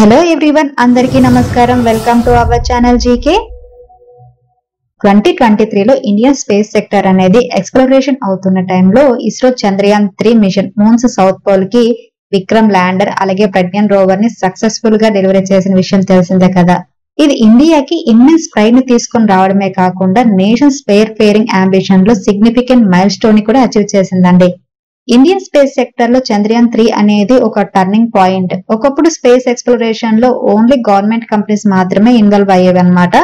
Hello everyone, అందరికీ నమస్కారం. Welcome to our channel GK. 2023లో ఇండియన్ స్పేస్ సెక్టర్ అనేది ఎక్స్ప్లోరేషన్ అవుతున్న టైంలో ISRO Chandrayaan 3 mission moon's south pole కి విక్రమ్ ల్యాండర్ అలాగే ప్రజ్ఞాన్ రోవర్ ని సక్సెస్ఫుల్ గా డెలివరీ చేసిన విషయం తెలిసిందే కదా. ఇది ఇండియాకి ఇమ్మెన్స్ ప్రైడ్ ని తీసుకొని రావడమే కాకుండా నేషన్ స్పేర్ ఫేరింగ్ అంబిషన్ లో సిగ్నిఫికెంట్ మైల్ స్టోన్ ని కూడా అచీవ్ చేసిందండి. ఇండియన్ స్పేస్ సెక్టర్ లో చంద్రయాన్ 3 అనేది ఒక టర్నింగ్ పాయింట్. ఒకప్పుడు స్పేస్ ఎక్స్ప్లోరేషన్ లో ఓన్లీ గవర్నమెంట్ కంపెనీస్ మాత్రమే ఇన్వాల్వ్ అయ్యేవి అనమాట.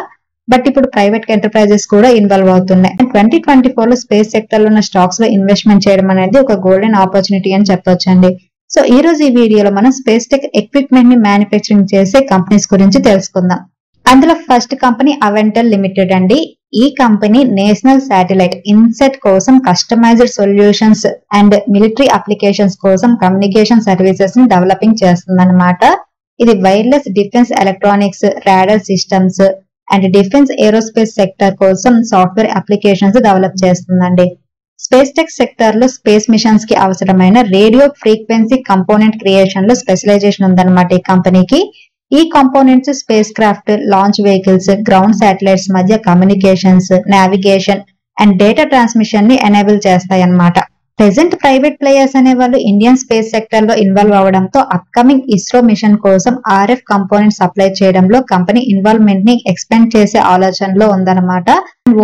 బట్ ఇప్పుడు ప్రైవేట్ ఎంటర్ప్రైజెస్ కూడా ఇన్వాల్వ్ అవుతున్నాయి. 2024 లో స్పేస్ సెక్టర్ లో ఉన్న స్టాక్స్ లో ఇన్వెస్ట్మెంట్ చేయడం అనేది ఒక గోల్డెన్ ఆపర్చునిటీ అని చెప్పొచ్చండి. సో ఈ రోజు ఈ వీడియోలో మనం స్పేస్ టెక్ ఎక్విప్మెంట్ ని మ్యానుఫ్యాక్చరింగ్ చేసే కంపెనీస్ గురించి తెలుసుకుందాం. అందులో ఫస్ట్ కంపెనీ అవెంటల్ లిమిటెడ్ అండి. ఈ కంపెనీ నేషనల్ శాటిలైట్ ఇన్సెట్ కోసం customized solutions and military applications కోసం కమ్యూనికేషన్ సర్వీసెస్ ని డెవలపింగ్ చేస్తుందన్నమాట. ఇది wireless defence electronics, radar systems and defence aerospace sector కోసం సాఫ్ట్వేర్ అప్లికేషన్స్ డెవలప్ చేస్తుందండి. స్పేస్ టెక్ సెక్టర్ లో స్పేస్ మిషన్స్ కి అవసరమైన రేడియో ఫ్రీక్వెన్సీ కంపోనెంట్ క్రియేషన్ లో స్పెషలైజేషన్ ఉందన్నమాట ఈ కంపెనీకి. ఈ components space craft, launch vehicles, ground satellites మధ్య communications, navigation and data transmission ని ఎనేబుల్ చేస్తాయన్నమాట. ప్రెసెంట్ ప్రైవేట్ ప్లేయర్స్ అనే వాళ్ళు ఇండియన్ స్పేస్ సెక్టర్ లో ఇన్వాల్వ్ అవడంతో అప్కమింగ్ ఇస్రో మిషన్ కోసం ఆర్ఎఫ్ కంపోనెంట్ సప్లై చేయడంలో కంపెనీ ఇన్వాల్వ్మెంట్ ని ఎక్స్పెండ్ చేసే ఆలోచనలో ఉందన్నమాట.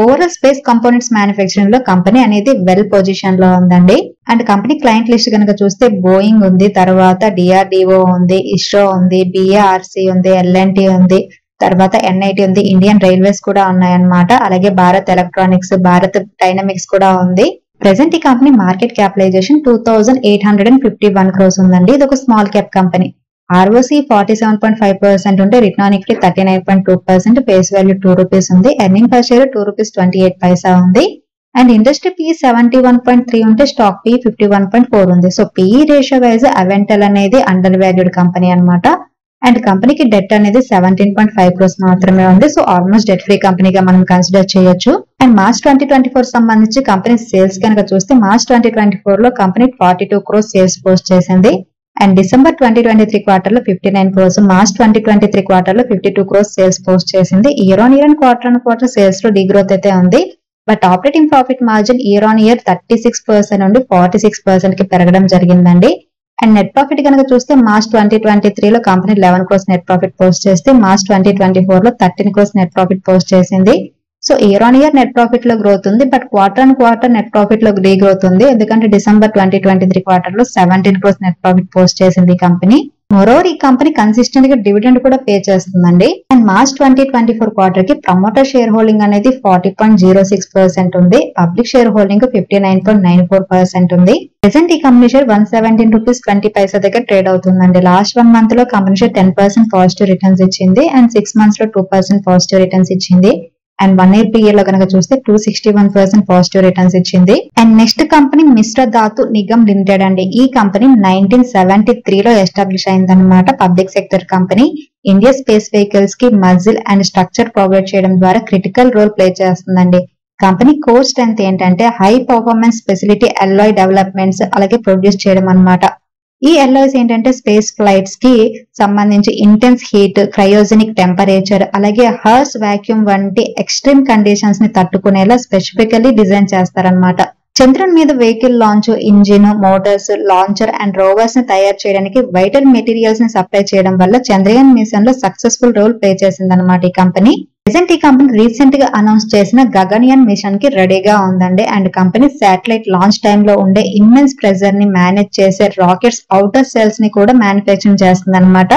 ఓవరాల్ స్పేస్ కంపోనెంట్స్ మ్యానుఫ్యాక్చరింగ్ లో కంపెనీ అనేది వెల్ పొజిషన్ లో ఉందండి. అండ్ కంపెనీ క్లయింట్ లిస్ట్ కనుక చూస్తే బోయింగ్ ఉంది, తర్వాత డిఆర్డిఓ ఉంది, ఇస్రో ఉంది, బిఏఆర్సి ఉంది, ఎల్ఎన్టీ ఉంది, తర్వాత ఎన్ఐటి ఉంది, ఇండియన్ రైల్వేస్ కూడా ఉన్నాయన్నమాట. అలాగే భారత్ ఎలక్ట్రానిక్స్, భారత్ డైనమిక్స్ కూడా ఉంది. ప్రెసెంట్ ఈ కంపెనీ మార్కెట్ క్యాపిటలైజేషన్ 2851 crores ఉందండి. ఇది ఒక స్మాల్ క్యాప్ కంపెనీ. ఆర్ఓసి 47.5% ఉంటే return on equity 39.2%, face value 2 rupees ఉంది, ఎర్నింగ్ పర్ షేర్ 2 రూపీస్ 28 పైసా ఉంది. అండ్ ఇండస్ట్రీ పి 71.3 ఉంటే స్టాక్ పి 51.4 ఉంది. సో పిఈ రేషియో వైజ్ అవెంటల్ అనేది అండర్ వాల్యూడ్ కంపెనీ అనమాట. అండ్ కంపెనీకి డెట్ అనేది 17.5 crores మాత్రమే ఉంది. సో ఆల్మోస్ట్ డెట్ ఫ్రీ కంపెనీగా మనం కన్సిడర్ చేయొచ్చు. అండ్ మార్చ్ 2024 సంబంధించి కంపెనీ సేల్స్ కనుక చూస్తే మార్చ్ 2024 లో కంపెనీ 42 crores సేల్స్ పోస్ట్ చేసింది. అండ్ డిసెంబర్ 2023 క్వార్టర్ లో 59 crores, మార్చ్ 2023 క్వార్టర్ లో 52 crores సేల్స్ పోస్ట్ చేసింది. Year on year and quarter sales లో డిగ్రోత్ అయితే ఉంది. But operating profit margin year on year 36% నుండి 46% కి పెరగడం జరిగిందండి. అండ్ నెట్ ప్రాఫిట్ కనుక చూస్తే మార్చ్ 2023 లో company 11 crores net profit post చేస్తే మార్చ్ 2024 లో 13 crores నెట్ ప్రాఫిట్ పోస్ట్ చేసింది. So year on year net profit లో గ్రోత్ ఉంది, బట్ క్వార్టర్ నెట్ ప్రాఫిట్ లో డీ గ్రోత్ ఉంది. ఎందుకంటే డిసెంబర్ 2023 క్వార్టర్ లో 17 crores నెట్ ప్రాఫిట్ పోస్ట్ చేసింది ఈ కంపెనీ. మోరోవర్ ఈ కంపెనీ కన్సిస్టెంట్ గా డివిడెండ్ కూడా పే చేస్తుందండి. అండ్ మార్చ్ 2024 క్వార్టర్ కి ప్రమోటర్ షేర్ హోల్డింగ్ అనేది 40.06% ఉంది. పబ్లిక్ షేర్ హోల్డింగ్ 59.94% ఉంది. ప్రెసెంట్ ఈ కంపెనీ షేర్ 117 రూపీస్ 20 పైసా దగ్గర ట్రేడ్ అవుతుందండి. లాస్ట్ 1 month లో కంపెనీ షేర్ 10% పాజిటివ్ రిటర్న్స్ ఇచ్చింది అండ్ 6 months లో 2% పాజిటివ్ రిటర్న్స్ ఇచ్చింది. అండ్ 1 year పీరియడ్ లో కనుక చూస్తే 261% పాజిటివ్ రిటర్న్స్ ఇచ్చింది. And next company Mishra Dhatu Nigam limited అండి. ఈ కంపెనీ 1973 లో ఎస్టాబ్లిష్ అయిందన్నమాట. Public sector company. India space vehicles కి మజిల్ అండ్ స్ట్రక్చర్ ప్రొవైడ్ చేయడం ద్వారా క్రిటికల్ రోల్ ప్లే చేస్తుందండి. కంపెనీ కోర్ స్ట్రెంత్ ఏంటంటే high performance facility alloy developments అలాగే ప్రొడ్యూస్ చేయడం అన్నమాట. ఈ అల్లాయ్స్ ఏంటంటే స్పేస్ ఫ్లైట్స్ కి సంబంధించి ఇంటెన్స్ హీట్, క్రయోజెనిక్ టెంపరేచర్ అలాగే హర్స్ వాక్యూమ్ వంటి ఎక్స్ట్రీమ్ కండిషన్స్ ని తట్టుకునేలా స్పెసిఫికల్లీ డిజైన్ చేస్తారనమాట. చంద్రుని మీద vehicle launch, engine, Motors, launcher and Rovers ని తయారు చేయడానికి వైటల్ మెటీరియల్స్ ని సప్లై చేయడం వల్ల చంద్రయాన్ మిషన్ లో సక్సెస్ఫుల్ రోల్ ప్లే చేసిందన్నమాట ఈ కంపెనీ. ప్రెసెంట్ ఈ కంపెనీ రీసెంట్ గా అనౌన్స్ చేసిన గగన్యాన్ మిషన్ కి రెడీగా ఉందండి. And company satellite launch time లో ఉండే ఇమ్మెన్స్ ప్రెజర్ ని మేనేజ్ చేసే రాకెట్స్ అవుటర్ సెల్స్ ని కూడా మ్యానుఫ్యాక్చరింగ్ చేస్తుంది అనమాట.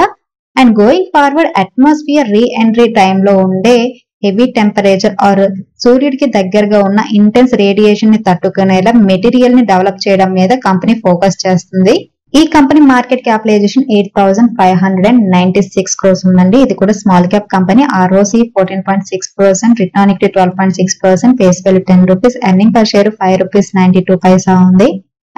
And going forward atmosphere re entry time లో ఉండే హెవీ టెంపరేచర్ ఆర్ సూర్యుడికి దగ్గరగా ఉన్న ఇంటెన్స్ రేడియేషన్ ని తట్టుకునేలా మెటీరియల్ ని డెవలప్ చేయడం మీద కంపెనీ ఫోకస్ చేస్తుంది. ఈ కంపెనీ మార్కెట్ క్యాపిటలైజేషన్ 8596 crores ఉందండి. ఇది కూడా small cap company. ROC 14.6%, return on equity 12.6%, face value 10 rupees, earning per share 5 rupees 92 పైసా ఉంది.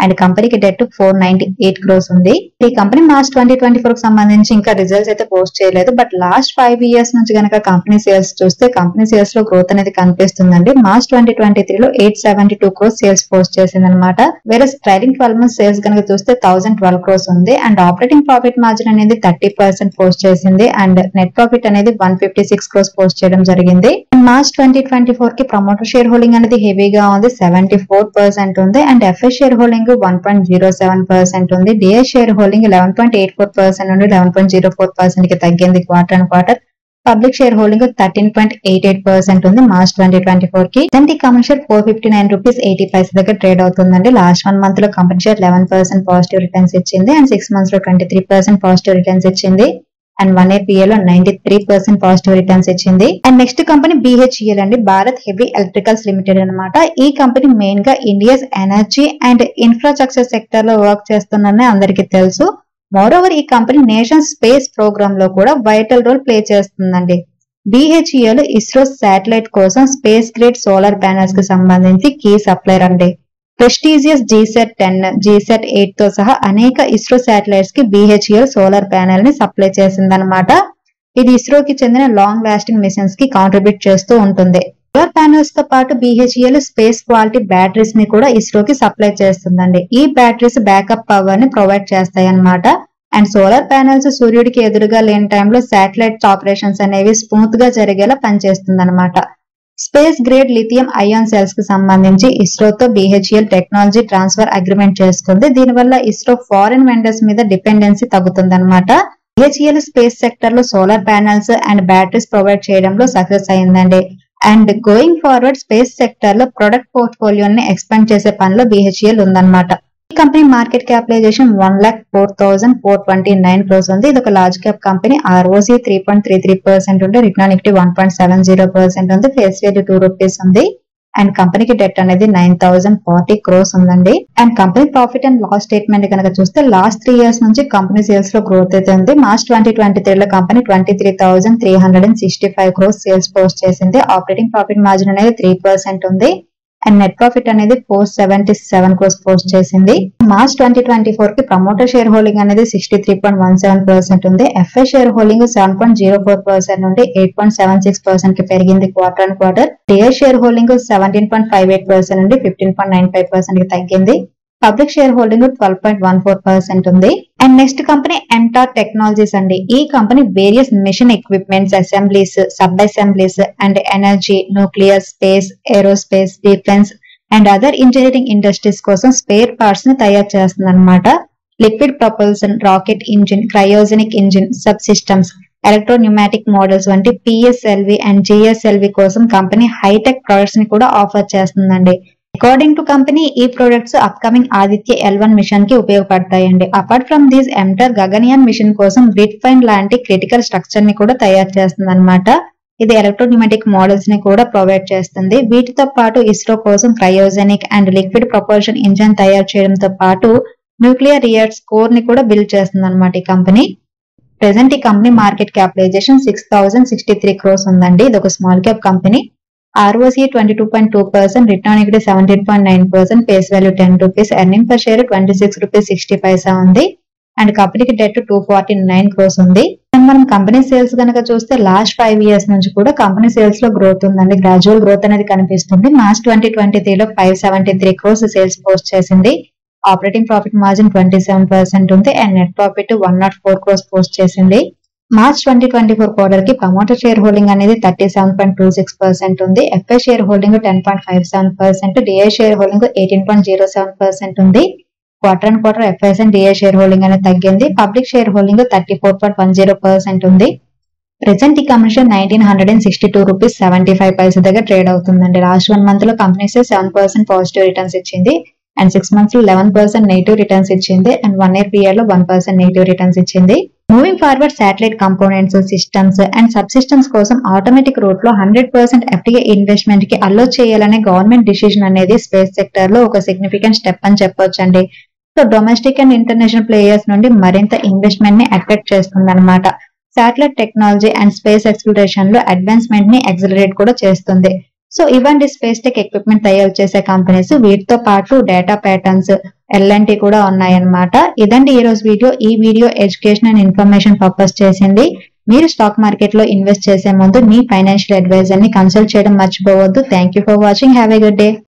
అండ్ కంపెనీకి డెట్ 498 క్రోస్ ఉంది. ఈ కంపెనీ మార్చ్ 2024 కి సంబంధించి ఇంకా రిజల్ట్స్ అయితే పోస్ట్ చేయలేదు. బట్ లాస్ట్ 5 ఇయర్స్ నుంచి గనక కంపెనీ సేల్స్ చూస్తే కంపెనీ సేల్స్ లో గ్రోత్ అనేది కనిపిస్తుందండి. మార్చ్ 2023 లో 872 క్రోస్ సేల్స్ పోస్ట్ చేసింది అనమాట. వేరే ట్రైలింగ్ 12 మంత్స్ సేల్స్ కనుక చూస్తే 1012 క్రోస్ ఉంది. అండ్ ఆపరేటింగ్ ప్రాఫిట్ మార్జిన్ అనేది 30% పోస్ట్ చేసింది. అండ్ నెట్ ప్రాఫిట్ అనేది 156 క్రోస్ పోస్ట్ చేయడం జరిగింది. మార్చ్ 2024 కి ప్రమోటర్ షేర్ హోల్డింగ్ అనేది హెవీగా ఉంది, 74% ఉంది. అండ్ ఎఫ్ఎస్ షేర్ హోల్డింగ్ 1.07% ఉంది. డిఐ షేర్ హోల్డింగ్ 11.84% నుండి 11.04% కి తగ్గింది quarter and quarter. Public share holding 13.88% ఉంది మార్చ్ 2024 కి. ఈ కామన్ షేర్ 459 రూపీస్ 80 పైసా దగ్గర ట్రేడ్ అవుతుందండి. లాస్ట్ 1 మంత్ లో కంపెనీ షేర్ 11% పాజిటివ్ రిటర్న్స్ ఇచ్చింది. అండ్ 6 మంత్స్ లో 23% పాజిటివ్ రిటర్న్స్ ఇచ్చింది. అండ్ 1 year PA లో 93% పాజిటివ్ రిటర్న్స్ ఇచ్చింది. అండ్ నెక్స్ట్ కంపెనీ BHEL అండి, భారత్ హెవీ ఎలక్ట్రికల్స్ లిమిటెడ్ అనమాట. ఈ కంపెనీ మెయిన్ గా India's energy and infrastructure sector లో వర్క్ చేస్తుందని అందరికీ తెలుసు. మోరోవర్ ఈ కంపెనీ నేషన్ స్పేస్ ప్రోగ్రామ్ లో కూడా వైటల్ రోల్ ప్లే చేస్తుందండి. BHEL ఇస్రో శాటిలైట్ కోసం స్పేస్ గ్రేడ్ సోలార్ ప్యానెల్స్ కి సంబంధించి కీ సప్లైర్ అండి. ప్రెస్టీజియస్ GSAT-10, GSAT-8 తో సహా అనేక ఇస్రో శాటిలైట్స్ కి BHEL సోలార్ ప్యానెల్ ని సప్లై చేసిందనమాట. ఇది ఇస్రోకి చెందిన లాంగ్ లాస్టింగ్ మిషన్స్ కి కాంట్రిబ్యూట్ చేస్తూ ఉంటుంది. సోలార్ ప్యానెల్స్ తో పాటు BHEL స్పేస్ క్వాలిటీ బ్యాటరీస్ ని కూడా ఇస్రోకి సప్లై చేస్తుందండి. ఈ బ్యాటరీస్ బ్యాకప్ పవర్ ని ప్రొవైడ్ చేస్తాయి అన్నమాట. అండ్ సోలార్ ప్యానెల్స్ సూర్యుడికి ఎదురుగా లేని టైంలో శాటిలైట్ ఆపరేషన్స్ అనేవి స్మూత్ గా జరిగేలా పనిచేస్తుంది అనమాట. Space grade lithium ion cells కి సంబంధించి ఇస్రోతో BHEL టెక్నాలజీ ట్రాన్స్ఫర్ అగ్రిమెంట్ చేసుకుంది. దీనివల్ల ఇస్రో ఫారెన్ వెండర్స్ మీద డిపెండెన్సీ తగ్గుతుంది అనమాట. BHEL స్పేస్ సెక్టర్ లో solar panels and batteries provide చేయడంలో సక్సెస్ అయిందండి. And going forward space sector లో ప్రొడక్ట్ పోర్ట్ఫోలియోని ఎక్స్పాండ్ చేసే పనిలో BHEL ఉందన్నమాట. ఈ కంపెనీ మార్కెట్ క్యాపిటలైజేషన్ 1,04,429 క్రోస్ ఉంది. ఇది ఒక లార్జ్ క్యాప్ కంపెనీ. ROC 3.33% ఉంది. రిటర్న్ ఆన్ ఈక్విటీ 1.70% ఉంది. ఫేస్ వాల్యూ 2 రూపీస్ ఉంది. అండ్ కంపెనీకి డెట్ అనేది 9,040 క్రోస్ ఉందండి. And company profit and loss statement కనుక చూస్తే లాస్ట్ 3 ఇయర్స్ నుంచి కంపెనీ సేల్స్ లో గ్రోత్ అయితే ఉంది. మార్చ్ 2023 లో కంపెనీ 23,365 క్రోస్ సేల్స్ పోస్ట్ చేసింది. ఆపరేటింగ్ ప్రాఫిట్ మార్జిన్ అనేది 3% ఉంది. అండ్ నెట్ ప్రాఫిట్ అనేది 477 క్రోస్ పోస్ట్ చేసింది. మార్చ్ 2024 కి ప్రమోటర్ షేర్ హోల్డింగ్ అనేది 63.17% ఉంది. ఎఫ్ఎస్ షేర్ హోల్డింగ్ 7.04% నుండి 8.76% కి పెరిగింది quarter and quarter. DI share holding 17.58% నుండి 15.95% కి తగ్గింది. పబ్లిక్ షేర్ హోల్డింగ్ 12.14% ఉంది. And next company MTAR technologies అండి. ఈ company various mission equipments, assemblies, sub assemblies and energy, nuclear, space, aerospace, defence and other engineering industries కోసం స్పేర్ పార్ట్స్ ని తయారు చేస్తుంది అనమాట. Liquid propulsion, rocket engine, cryogenic engine, sub systems, electropneumatic models వంటి PSLV and GSLV కోసం company hitech products ని కూడా offer చేస్తుందండి. అకార్డింగ్ టు కంపెనీ ఈ products upcoming Aditya L1 mission కి ఉపయోగపడతాయండి. Apart from these enter Gaganyaan machine కోసం గ్రిడ్ ఫైన్ లాంటి క్రిటికల్ స్ట్రక్చర్ ని కూడా తయారు చేస్తుంది అనమాట. ఇది ఎలక్ట్రోన్యూమాటిక్ మోడల్స్ ని కూడా ప్రొవైడ్ చేస్తుంది. వీటితో పాటు ఇస్రో కోసం cryogenic and liquid propulsion engine తయారు చేయడంతో పాటు న్యూక్లియర్ రియాక్టర్స్ కోర్ ని కూడా బిల్డ్ చేస్తుంది అనమాట ఈ కంపెనీ. ప్రెసెంట్ ఈ కంపెనీ మార్కెట్ క్యాపిటలైజేషన్ 6,063 క్రోస్ ఉందండి. ఇది ఒక small cap company. ROC 22.2%, return on equity 17.9%, face value 10 rupees, earning per share 26 rupees 60 పైసా ఉంది. అండ్ కంపెనీకి డెట్ 249 క్రోస్ ఉంది. అండ్ మనం కంపెనీ సేల్స్ కనుక చూస్తే లాస్ట్ 5 ఇయర్స్ నుంచి కూడా కంపెనీ సేల్స్ లో గ్రోత్ ఉందండి. గ్రాడ్యువల్ గ్రోత్ అనేది కనిపిస్తుంది. మార్చ్ 2023 లో 573 క్రోస్ సేల్స్ పోస్ట్ చేసింది. ఆపరేటింగ్ ప్రాఫిట్ మార్జిన్ 27% ఉంది. And net profit 104 crores post చేసింది. మార్చ్ 2024 క్వార్టర్ కి ప్రమోటర్ షేర్ హోల్డింగ్ అనేది 37.26% ఉంది. FI share holding 10.57%, DI share holding 18.07% ఉంది. Quarter and quarter FIs and DI share holding అనేది తగ్గింది. పబ్లిక్ షేర్ హోల్డింగ్ 34.10% ఉంది. ప్రెసెంట్ ఈ కంపెనీ 1962 రూపీస్ 75 పైసా దగ్గర ట్రేడ్ అవుతుందండి. లాస్ట్ 1 మంత్ లో కంపెనీ 7% పాజిటివ్ రిటర్న్స్ ఇచ్చింది. అండ్ 6 months లో 11% నెగిటివ్ రిటర్న్స్ ఇచ్చింది. అండ్ 1 year PA లో 1% నెగిటివ్ రిటర్న్స్ ఇచ్చింది. Moving forward satellite components, systems and sub systems కోసం ఆటోమేటిక్ రూట్ లో 100% FDI ఇన్వెస్ట్మెంట్ కి అలో చేయాలనే గవర్నమెంట్ డిసిజన్ అనేది స్పేస్ సెక్టర్ లో ఒక సిగ్నిఫికెంట్ స్టెప్ అని చెప్పొచ్చండి. So domestic and international players నుండి మరింత ఇన్వెస్ట్మెంట్ ని అట్రాక్ట్ చేస్తుంది అనమాట. Satellite technology and space exploration లో అడ్వాన్స్మెంట్ ని ఎక్సలరేట్ కూడా చేస్తుంది. సో ఇవంటి స్పేస్ టెక్ ఎక్విప్మెంట్ తయారు చేసే కంపెనీస్. వీటితో పాటు డేటా ప్యాటర్న్స్, L&T కూడా ఉన్నాయన్నమాట. ఇదండి ఈ రోజు వీడియో. ఈ video education and information purpose చేసింది. మీరు స్టాక్ మార్కెట్ లో ఇన్వెస్ట్ చేసే ముందు మీ ఫైనాన్షియల్ అడ్వైజర్ ని కన్సల్ట్ చేయడం మర్చిపోవద్దు. Thank you for watching. Have a good day.